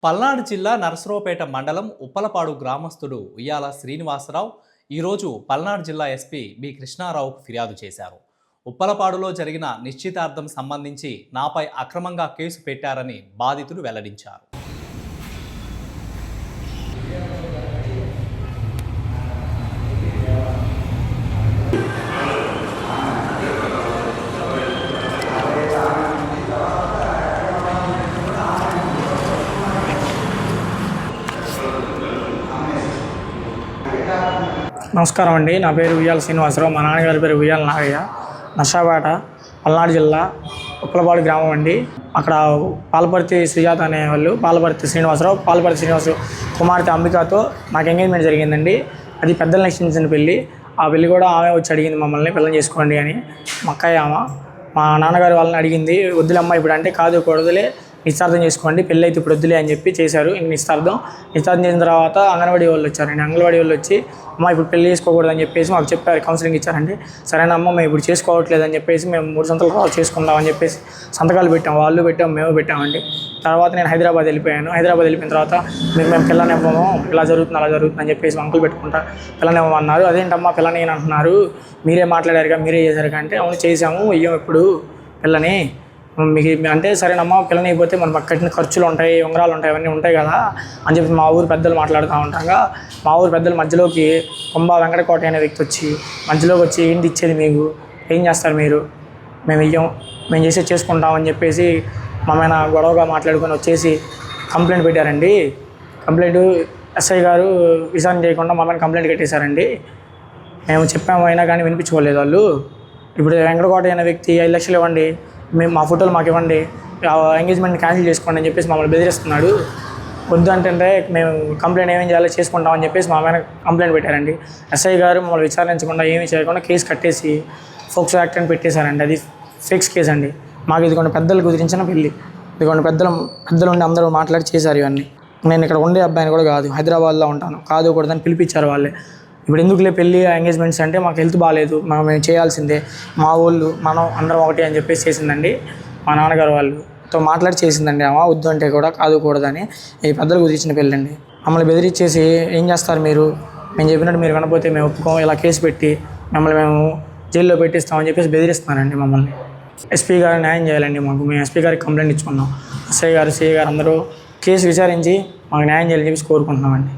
పల్నాడు జిల్లా నరసరావుపేట మండలం ఉప్పలపాడు గ్రామస్తుడు ఉయ్యాల శ్రీనివాసరావు ఈరోజు పల్నాడు జిల్లా ఎస్పీ బి కృష్ణారావుకు ఫిర్యాదు చేశారు. ఉప్పలపాడులో జరిగిన నిశ్చితార్థం సంబంధించి నాపై అక్రమంగా కేసు పెట్టారని బాధితుడు వెల్లడించారు. నమస్కారం అండి. నా పేరు ఉయ్యాల శ్రీనివాసరావు. మా నాన్నగారి పేరు ఉయ్యాల నాగయ్య. నర్సాపేట పల్నాడు జిల్లా ఉప్పలపాడు గ్రామం అండి. అక్కడ పాలపర్తి సుజాత అనేవాళ్ళు, పాలపర్తి శ్రీనివాసరావు కుమార్తె అంబికతో నాకు ఎంగేజ్మెంట్ జరిగిందండి. అది పెద్దలు నిశ్చయించిన పెళ్ళి. ఆ పెళ్ళి కూడా ఆమె వచ్చి అడిగింది మమ్మల్ని పిల్లలు చేసుకోండి అని. మా అక్కయ్య మా నాన్నగారు వాళ్ళని అడిగింది. వద్దులమ్మ ఇప్పుడు అంటే, కాదు కూడదులే, నిశ్చార్థం చేసుకోండి, పెళ్ళి అయితే ఇప్పుడు వద్దులే అని చెప్పి చేశారు. ఇంక నిశ్చార్థం చేసిన తర్వాత అంగన్వాడీ వాళ్ళు వచ్చారండి. అంగన్వాడీ వాళ్ళు వచ్చి అమ్మ ఇప్పుడు పెళ్ళి చేసుకోకూడదు అని చెప్పేసి మాకు చెప్పారు, కౌన్సిలింగ్ ఇచ్చారండి. సరేనా అమ్మ మేము ఇప్పుడు చేసుకోవట్లేదు అని చెప్పేసి మేము 3 సంవత్సరాలు చేసుకుందాం అని చెప్పేసి సంతకాలు పెట్టాం. వాళ్ళు పెట్టాం, మేము పెట్టామండి. తర్వాత నేను హైదరాబాద్ వెళ్ళిపోయాను. హైదరాబాద్ వెళ్ళిపోయిన తర్వాత మేము పిల్లనివ్వము, ఇలా జరుగుతుంది అలా జరుగుతుంది అని చెప్పేసి అంకులు పెట్టుకుంటా పిల్లనివ్వమన్నారు. అదేంటమ్మా పిల్లని అంటున్నారు, మీరే మాట్లాడారుగా, మీరే చేశారు అంటే, అవును చేసాము, ఇయ్యం ఇప్పుడు పిల్లని మీకు అంటే, సరేనమ్మా పిల్లని అయిపోతే మన కట్టిన ఖర్చులు ఉంటాయి, ఉంగరాలు ఉంటాయి, అవన్నీ ఉంటాయి కదా అని చెప్పి మా ఊరు పెద్దలు మాట్లాడుతూ ఉంటాగా, మా ఊరు పెద్దల మధ్యలోకి కొంబా వెంకటకోట అనే వ్యక్తి వచ్చి మధ్యలోకి వచ్చి ఏంటి ఇచ్చేది, మీకు ఏం చేస్తారు మీరు, మేము ఇయ్యం, మేము చేసుకుంటామని చెప్పేసి మా మీద గొడవగా మాట్లాడుకొని వచ్చేసి కంప్లైంట్ పెట్టారండి. కంప్లైంట్ ఎస్ఐ గారు విచారణ చేయకుండా మా మీద కంప్లైంట్ కట్టేశారండి. మేము చెప్పాము, అయినా కానీ వినిపించుకోలేదు వాళ్ళు. ఇప్పుడు వెంకటకోట అనే వ్యక్తి 5 లక్షలు ఇవ్వండి, మేము మా ఫోటోలు మాకు ఇవ్వండి, ఎంగేజ్మెంట్ని క్యాన్సిల్ చేసుకోండి అని చెప్పేసి మమ్మల్ని బెదిరిస్తున్నాడు. వద్దు అంటే మేము కంప్లైంట్ ఏమేం చేయాలో చేసుకుంటామని చెప్పేసి మా మీద కంప్లైంట్ పెట్టారండి. ఎస్ఐ గారు మమ్మల్ని విచారించకుండా ఏమీ చేయకుండా కేసు కట్టేసి ఫోక్సో యాక్ట్ అని పెట్టేశారండి. అది ఫిక్స్ కేసు అండి. మాకు ఇదిగోండి పెద్దలు కుదిరించిన పెళ్ళి, ఇదిగోండి పెద్దలు ఉండి అందరూ మాట్లాడి చేశారు ఇవన్నీ. నేను ఇక్కడ ఉండే అబ్బాయిని కూడా కాదు, హైదరాబాద్లో ఉంటాను, కాదు కూడదని పిలిపించారు వాళ్ళే. ఇప్పుడు ఎందుకులే పెళ్ళి ఎంగేజ్మెంట్స్ అంటే, మాకు హెల్త్ బాగాలేదు, మేము చేయాల్సిందే, మా వాళ్ళు మనం అందరం ఒకటి అని చెప్పేసి చేసిందండి. మా నాన్నగారు వాళ్ళతో మాట్లాడి చేసిందండి. వద్దు అంటే కూడా కాదు కూడదని. ఈ పెద్దలు కుదిరించిన పెళ్ళండి. మమ్మల్ని బెదిరించేసి ఏం చేస్తారు మీరు, మేము చెప్పినట్టు మీరు వినకపోతే మేము ఒప్పుకోం, ఇలా కేసు పెట్టి మిమ్మల్ని మేము జైల్లో పెట్టిస్తామని చెప్పేసి బెదిరిస్తున్నారండి మమ్మల్ని. ఎస్పీ గారు న్యాయం చేయాలండి మాకు. మేము ఎస్పీ గారికి కంప్లైంట్ ఇచ్చుకున్నాం. ఎస్ఐ గారు, సిఐ గారు అందరూ కేసు విచారించి మాకు న్యాయం చేయాలని చెప్పేసి కోరుకుంటున్నామండి.